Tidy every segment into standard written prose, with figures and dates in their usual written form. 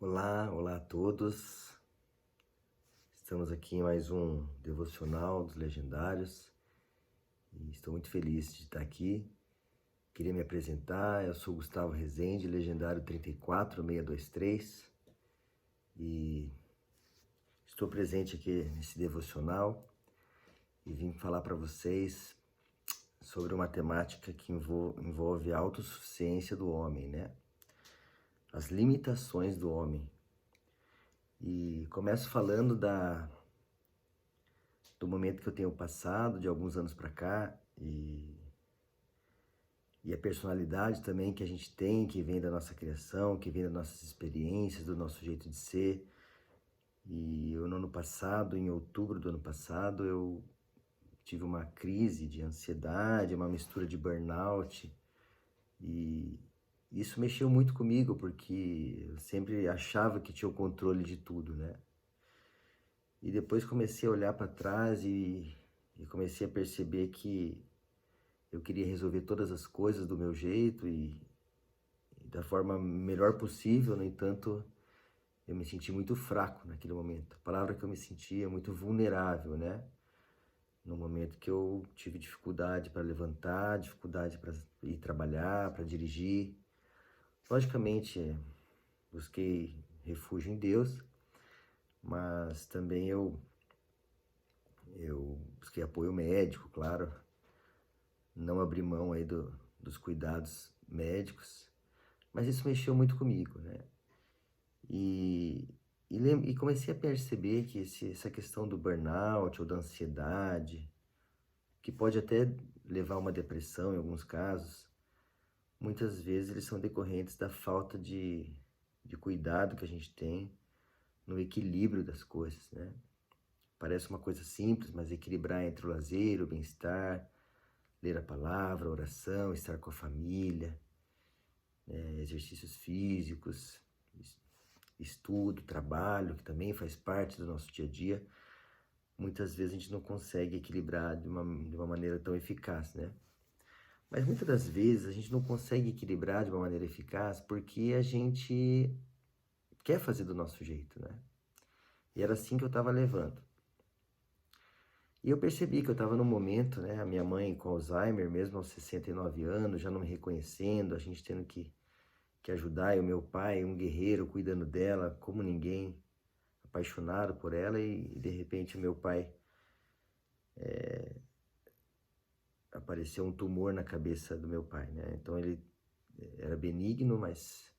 Olá a todos. Estamos aqui em mais um devocional dos Legendários e estou muito feliz de estar aqui. Queria me apresentar, eu sou Gustavo Rezende, Legendário 34623 e estou presente aqui nesse devocional e vim falar para vocês sobre uma temática que envolve a autossuficiência do homem, né? As limitações do homem. E começo falando do momento que eu tenho passado, de alguns anos para cá, e a personalidade também que a gente tem, que vem da nossa criação, que vem das nossas experiências, do nosso jeito de ser. E eu, no ano passado, em outubro do ano passado, eu tive uma crise de ansiedade, uma mistura de burnout, e isso mexeu muito comigo, porque eu sempre achava que tinha o controle de tudo, né? E depois comecei a olhar para trás e comecei a perceber que eu queria resolver todas as coisas do meu jeito e da forma melhor possível. No entanto, eu me senti muito fraco naquele momento. A palavra que eu me sentia muito vulnerável, né? No momento que eu tive dificuldade para levantar, dificuldade para ir trabalhar, para dirigir. Logicamente, busquei refúgio em Deus, mas também eu busquei apoio médico, claro. Não abri mão aí dos cuidados médicos, mas isso mexeu muito comigo, né? E, e comecei a perceber que essa questão do burnout ou da ansiedade, que pode até levar a uma depressão em alguns casos, muitas vezes eles são decorrentes da falta de cuidado que a gente tem no equilíbrio das coisas, né? Parece uma coisa simples, mas equilibrar entre o lazer, o bem-estar, ler a palavra, a oração, estar com a família, exercícios físicos, estudo, trabalho, que também faz parte do nosso dia a dia, muitas vezes a gente não consegue equilibrar de uma maneira tão eficaz, né? Mas muitas das vezes a gente não consegue equilibrar de uma maneira eficaz porque a gente quer fazer do nosso jeito, né? E era assim que eu estava levando. E eu percebi que eu estava num momento, né? A minha mãe com Alzheimer, mesmo aos 69 anos, já não me reconhecendo, a gente tendo que ajudar, e o meu pai, um guerreiro, cuidando dela como ninguém, apaixonado por ela, e de repente o meu pai apareceu um tumor na cabeça do meu pai, né? Então ele era benigno, mas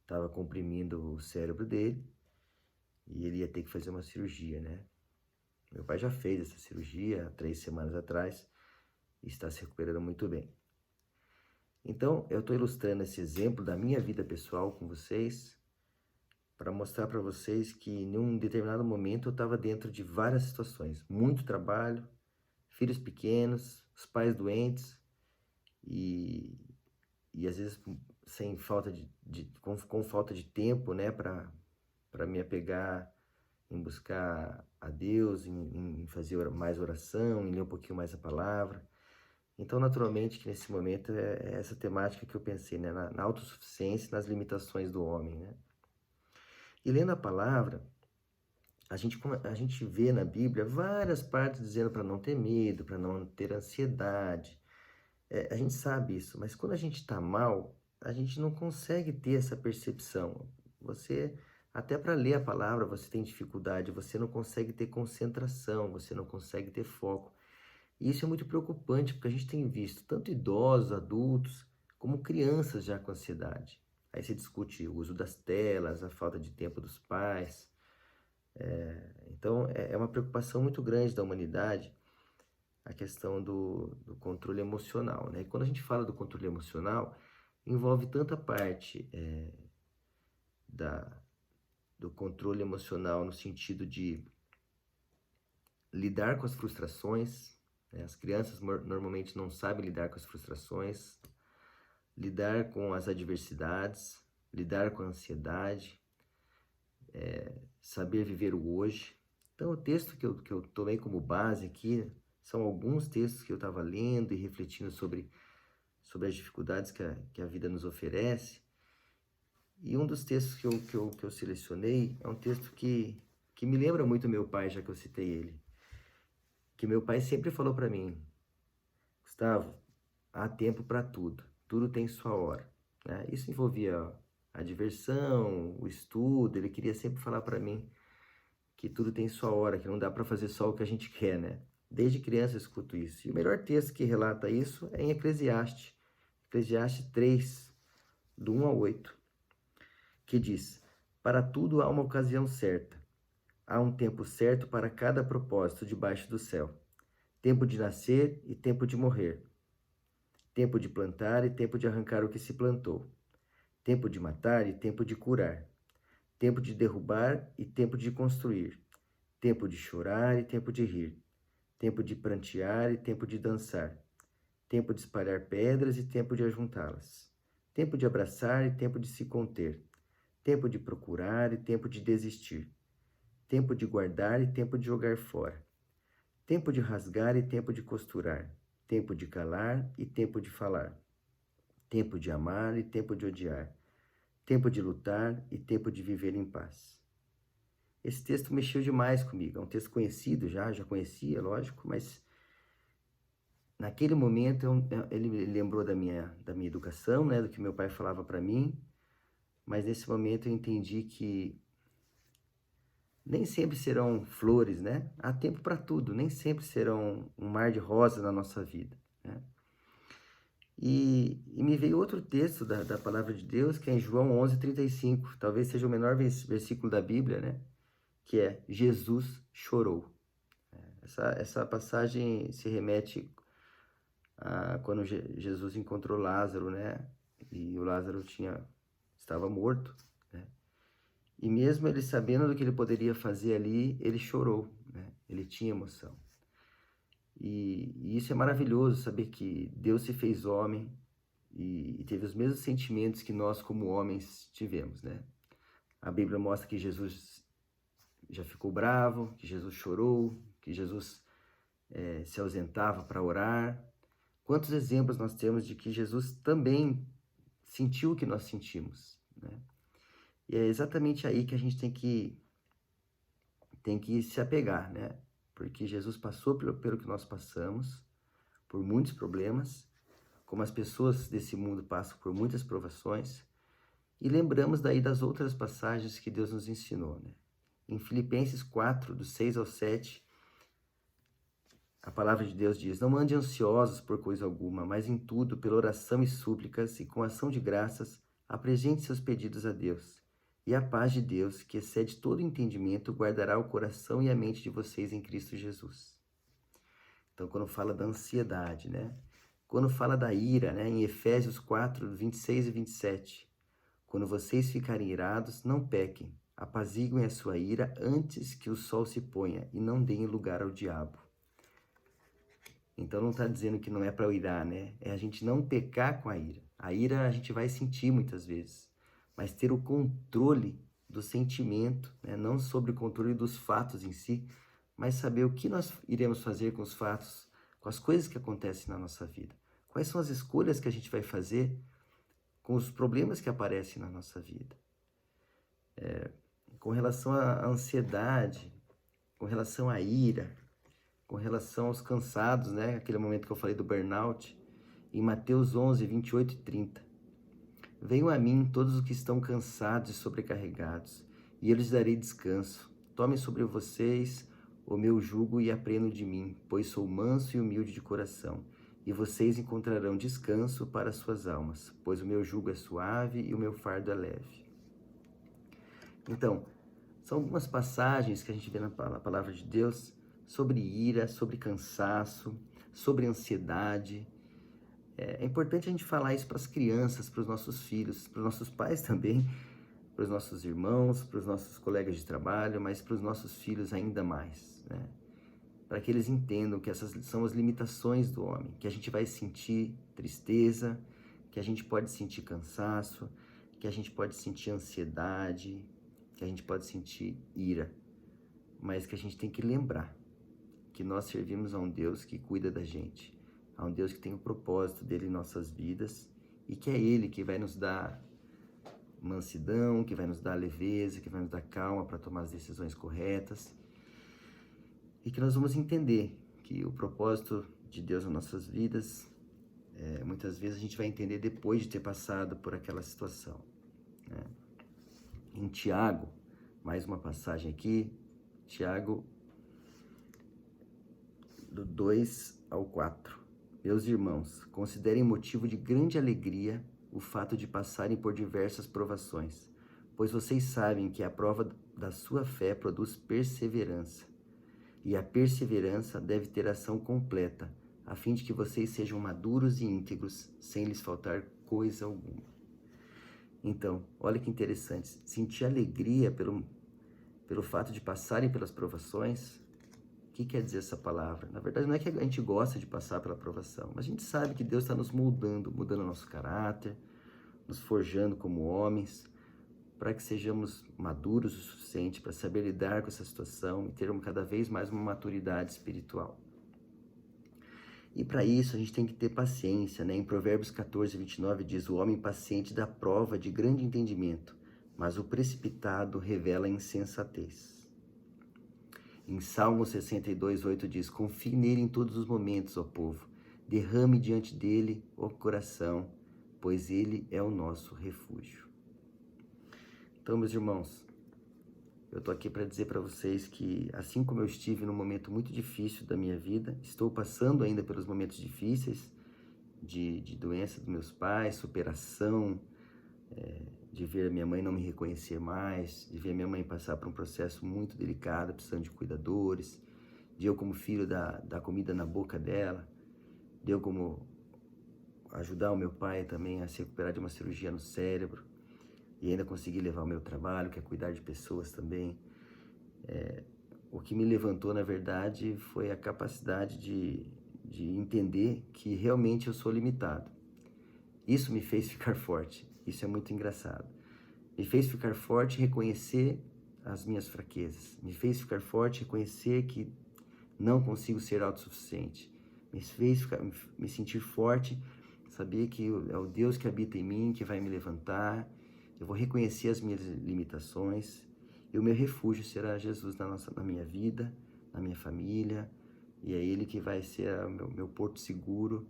estava comprimindo o cérebro dele e ele ia ter que fazer uma cirurgia, né? Meu pai já fez essa cirurgia há 3 semanas atrás e está se recuperando muito bem. Então, eu estou ilustrando esse exemplo da minha vida pessoal com vocês para mostrar para vocês que em um determinado momento eu estava dentro de várias situações. Muito trabalho, filhos pequenos, os pais doentes e, e às vezes sem falta com falta de tempo, né, para me apegar em buscar a Deus, em fazer mais oração, em ler um pouquinho mais a palavra. Então, naturalmente, que nesse momento é essa temática que eu pensei, né, na autossuficiência, nas limitações do homem, né? E lendo a palavra, a gente vê na Bíblia várias partes dizendo para não ter medo, para não ter ansiedade. A gente sabe isso, mas quando a gente está mal, a gente não consegue ter essa percepção. Você, até para ler a palavra, você tem dificuldade, você não consegue ter concentração, você não consegue ter foco. E isso é muito preocupante, porque a gente tem visto tanto idosos, adultos, como crianças já com ansiedade. Aí se discute o uso das telas, a falta de tempo dos pais. Então, é uma preocupação muito grande da humanidade a questão do controle emocional, né? E quando a gente fala do controle emocional, envolve tanta parte da, do controle emocional no sentido de lidar com as frustrações, né? As crianças normalmente não sabem lidar com as frustrações, lidar com as adversidades, lidar com a ansiedade, saber viver o hoje. Então, o texto que eu tomei como base aqui são alguns textos que eu estava lendo e refletindo sobre as dificuldades que a vida nos oferece. E um dos textos que eu selecionei é um texto que me lembra muito meu pai, já que eu citei ele. Que meu pai sempre falou para mim: Gustavo, há tempo para tudo, tudo tem sua hora, né? Isso envolvia a diversão, o estudo. Ele queria sempre falar para mim que tudo tem sua hora, que não dá para fazer só o que a gente quer, né? Desde criança eu escuto isso. E o melhor texto que relata isso é em Eclesiastes, Eclesiastes 3, do 1 ao 8, que diz: Para tudo há uma ocasião certa, há um tempo certo para cada propósito debaixo do céu, tempo de nascer e tempo de morrer, tempo de plantar e tempo de arrancar o que se plantou, tempo de matar e tempo de curar, tempo de derrubar e tempo de construir, tempo de chorar e tempo de rir, tempo de prantear e tempo de dançar, tempo de espalhar pedras e tempo de ajuntá-las, tempo de abraçar e tempo de se conter, tempo de procurar e tempo de desistir, tempo de guardar e tempo de jogar fora, tempo de rasgar e tempo de costurar, tempo de calar e tempo de falar, tempo de amar e tempo de odiar, tempo de lutar e tempo de viver em paz. Esse texto mexeu demais comigo. É um texto conhecido já conhecia, lógico, mas naquele momento ele lembrou da minha educação, né, do que meu pai falava para mim, mas nesse momento eu entendi que nem sempre serão flores, né? Há tempo para tudo, nem sempre serão um mar de rosas na nossa vida, né? E me veio outro texto da palavra de Deus, que é em João 11:35, talvez seja o menor versículo da Bíblia, né? Que é: Jesus chorou. Essa passagem se remete a quando Jesus encontrou Lázaro, né? E o Lázaro estava morto, né? E mesmo ele sabendo do que ele poderia fazer ali, ele chorou, né? Ele tinha emoção. E isso é maravilhoso, saber que Deus se fez homem e teve os mesmos sentimentos que nós como homens tivemos, né? A Bíblia mostra que Jesus já ficou bravo, que Jesus chorou, que Jesus se ausentava para orar. Quantos exemplos nós temos de que Jesus também sentiu o que nós sentimos, né? E é exatamente aí que a gente tem que se apegar, né? Porque Jesus passou pelo que nós passamos, por muitos problemas, como as pessoas desse mundo passam por muitas provações, e lembramos daí das outras passagens que Deus nos ensinou, né? Em Filipenses 4, do 6 ao 7, a palavra de Deus diz: Não ande ansiosos por coisa alguma, mas em tudo, pela oração e súplicas e com ação de graças, apresente seus pedidos a Deus. E a paz de Deus, que excede todo entendimento, guardará o coração e a mente de vocês em Cristo Jesus. Então, quando fala da ansiedade, né? Quando fala da ira, né? Em Efésios 4, 26 e 27. Quando vocês ficarem irados, não pequem. Apaziguem a sua ira antes que o sol se ponha e não deem lugar ao diabo. Então não está dizendo que não é para irar, né? É a gente não pecar com a ira. A ira a gente vai sentir muitas vezes, mas ter o controle do sentimento, né? Não sobre o controle dos fatos em si, mas saber o que nós iremos fazer com os fatos, com as coisas que acontecem na nossa vida. Quais são as escolhas que a gente vai fazer com os problemas que aparecem na nossa vida. Com relação à ansiedade, com relação à ira, com relação aos cansados, né? Aquele momento que eu falei do burnout, em Mateus 11, 28 e 30. Venham a mim todos os que estão cansados e sobrecarregados, e eu lhes darei descanso. Tomem sobre vocês o meu jugo e aprendam de mim, pois sou manso e humilde de coração, e vocês encontrarão descanso para suas almas, pois o meu jugo é suave e o meu fardo é leve. Então, são algumas passagens que a gente vê na palavra de Deus sobre ira, sobre cansaço, sobre ansiedade. É importante a gente falar isso para as crianças, para os nossos filhos, para os nossos pais também, para os nossos irmãos, para os nossos colegas de trabalho, mas para os nossos filhos ainda mais, né? Para que eles entendam que essas são as limitações do homem, que a gente vai sentir tristeza, que a gente pode sentir cansaço, que a gente pode sentir ansiedade, que a gente pode sentir ira, mas que a gente tem que lembrar que nós servimos a um Deus que cuida da gente, a um Deus que tem o propósito dele em nossas vidas e que é Ele que vai nos dar mansidão, que vai nos dar leveza, que vai nos dar calma para tomar as decisões corretas. E que nós vamos entender que o propósito de Deus nas nossas vidas, muitas vezes a gente vai entender depois de ter passado por aquela situação, né? Em Tiago, mais uma passagem aqui, Tiago, do 2 ao 4. Meus irmãos, considerem motivo de grande alegria o fato de passarem por diversas provações, pois vocês sabem que a prova da sua fé produz perseverança. E a perseverança deve ter ação completa, a fim de que vocês sejam maduros e íntegros, sem lhes faltar coisa alguma. Então, olha que interessante, sentir alegria pelo fato de passarem pelas provações. O que quer dizer essa palavra? Na verdade, não é que a gente gosta de passar pela provação, mas a gente sabe que Deus está nos moldando, mudando o nosso caráter, nos forjando como homens, para que sejamos maduros o suficiente para saber lidar com essa situação e termos cada vez mais uma maturidade espiritual. E para isso a gente tem que ter paciência, né? Em Provérbios 14, 29 diz: o homem paciente dá prova de grande entendimento, mas o precipitado revela insensatez. Em Salmo 62, 8 diz: confie nele em todos os momentos, ó povo, derrame diante dele o coração, pois ele é o nosso refúgio. Então, meus irmãos, eu estou aqui para dizer para vocês que, assim como eu estive num momento muito difícil da minha vida, estou passando ainda pelos momentos difíceis de doença dos meus pais, superação, de ver a minha mãe não me reconhecer mais, de ver a minha mãe passar por um processo muito delicado, precisando de cuidadores, de eu como filho dar comida na boca dela, de eu como ajudar o meu pai também a se recuperar de uma cirurgia no cérebro, e ainda conseguir levar o meu trabalho, que é cuidar de pessoas também. O que me levantou, na verdade, foi a capacidade de entender que realmente eu sou limitado. Isso me fez ficar forte. Isso é muito engraçado. Me fez ficar forte e reconhecer as minhas fraquezas. Me fez ficar forte e reconhecer que não consigo ser autossuficiente. Me fez me sentir forte, saber que é o Deus que habita em mim, que vai me levantar. Eu vou reconhecer as minhas limitações e o meu refúgio será Jesus na minha vida, na minha família, e é Ele que vai ser o meu porto seguro,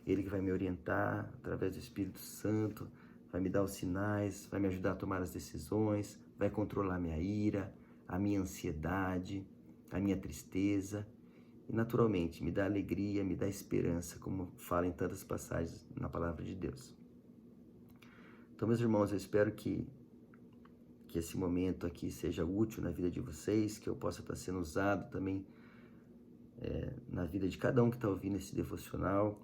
Ele que vai me orientar através do Espírito Santo, vai me dar os sinais, vai me ajudar a tomar as decisões, vai controlar a minha ira, a minha ansiedade, a minha tristeza e, naturalmente, me dá alegria, me dá esperança, como fala em tantas passagens na Palavra de Deus. Então, meus irmãos, eu espero que esse momento aqui seja útil na vida de vocês, que eu possa estar sendo usado também na vida de cada um que está ouvindo esse devocional,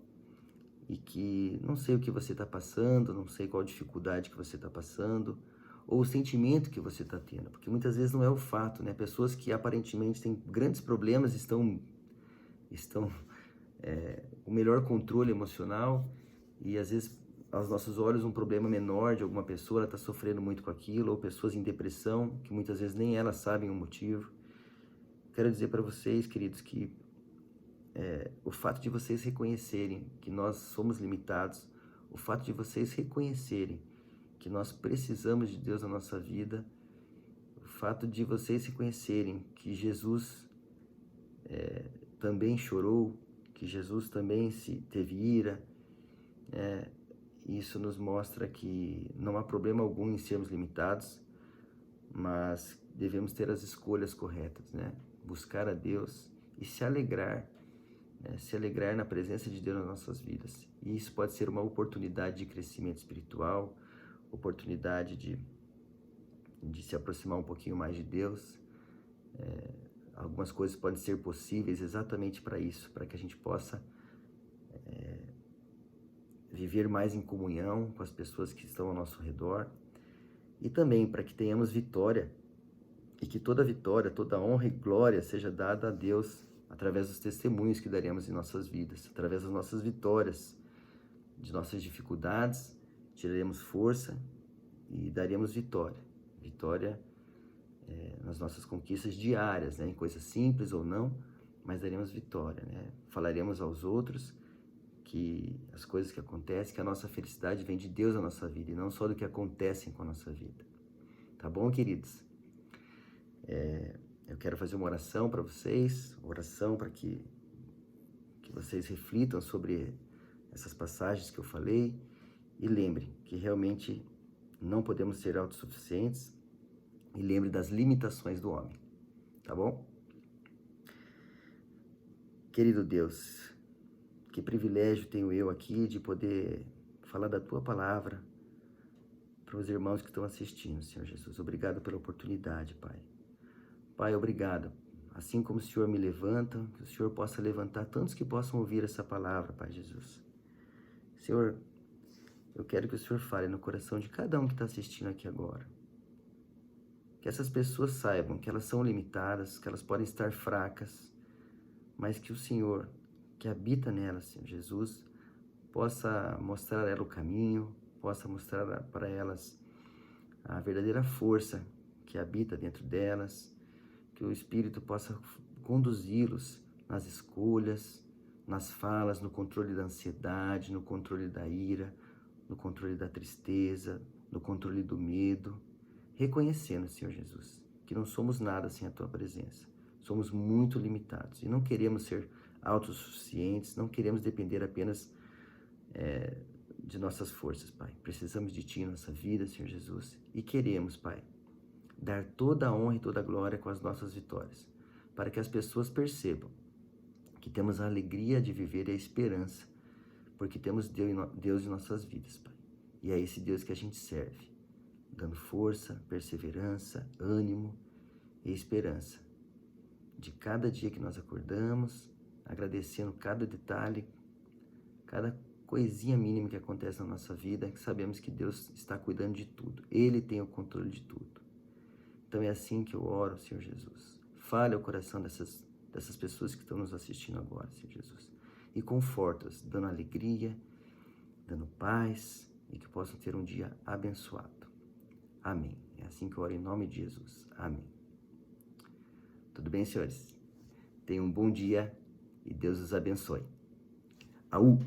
e que não sei o que você está passando, não sei qual dificuldade que você está passando, ou o sentimento que você está tendo, porque muitas vezes não é o fato, né? Pessoas que aparentemente têm grandes problemas estão com o melhor controle emocional, e às vezes aos nossos olhos um problema menor de alguma pessoa, ela está sofrendo muito com aquilo, ou pessoas em depressão, que muitas vezes nem elas sabem o motivo. Quero dizer para vocês, queridos, que o fato de vocês reconhecerem que nós somos limitados, o fato de vocês reconhecerem que nós precisamos de Deus na nossa vida, o fato de vocês reconhecerem que Jesus também chorou, que Jesus também teve ira, isso nos mostra que não há problema algum em sermos limitados, mas devemos ter as escolhas corretas, né? Buscar a Deus e se alegrar na presença de Deus nas nossas vidas. E isso pode ser uma oportunidade de crescimento espiritual, oportunidade de se aproximar um pouquinho mais de Deus. Algumas coisas podem ser possíveis exatamente para isso, para que a gente possa viver mais em comunhão com as pessoas que estão ao nosso redor, e também para que tenhamos vitória, e que toda vitória, toda honra e glória seja dada a Deus através dos testemunhos que daremos em nossas vidas, através das nossas vitórias, de nossas dificuldades, tiraremos força e daremos vitória nas nossas conquistas diárias, né? Em coisas simples ou não, mas daremos vitória, né? Falaremos aos outros que as coisas que acontecem, que a nossa felicidade vem de Deus na nossa vida e não só do que acontecem com a nossa vida. Tá bom, queridos? Eu quero fazer uma oração para vocês, oração para que vocês reflitam sobre essas passagens que eu falei e lembrem que realmente não podemos ser autossuficientes e lembre das limitações do homem, tá bom? Querido Deus, que privilégio tenho eu aqui de poder falar da Tua palavra para os irmãos que estão assistindo, Senhor Jesus. Obrigado pela oportunidade, Pai. Pai, obrigado. Assim como o Senhor me levanta, que o Senhor possa levantar tantos que possam ouvir essa palavra, Pai Jesus. Senhor, eu quero que o Senhor fale no coração de cada um que está assistindo aqui agora. Que essas pessoas saibam que elas são limitadas, que elas podem estar fracas, mas que o Senhor, que habita nelas, Senhor Jesus, possa mostrar a elas o caminho, possa mostrar para elas a verdadeira força que habita dentro delas, que o Espírito possa conduzi-los nas escolhas, nas falas, no controle da ansiedade, no controle da ira, no controle da tristeza, no controle do medo, reconhecendo, Senhor Jesus, que não somos nada sem a Tua presença. Somos muito limitados e não queremos ser autossuficientes, não queremos depender apenas de nossas forças, Pai. Precisamos de Ti em nossa vida, Senhor Jesus, e queremos, Pai, dar toda a honra e toda a glória com as nossas vitórias, para que as pessoas percebam que temos a alegria de viver e a esperança, porque temos Deus em nossas vidas, Pai. E é esse Deus que a gente serve, dando força, perseverança, ânimo e esperança. De cada dia que nós acordamos, agradecendo cada detalhe, cada coisinha mínima que acontece na nossa vida, que sabemos que Deus está cuidando de tudo. Ele tem o controle de tudo. Então é assim que eu oro, Senhor Jesus. Fale ao coração dessas pessoas que estão nos assistindo agora, Senhor Jesus. E conforta-os, dando alegria, dando paz e que possam ter um dia abençoado. Amém. É assim que eu oro em nome de Jesus. Amém. Tudo bem, senhores? Tenham um bom dia e Deus os abençoe. Aú!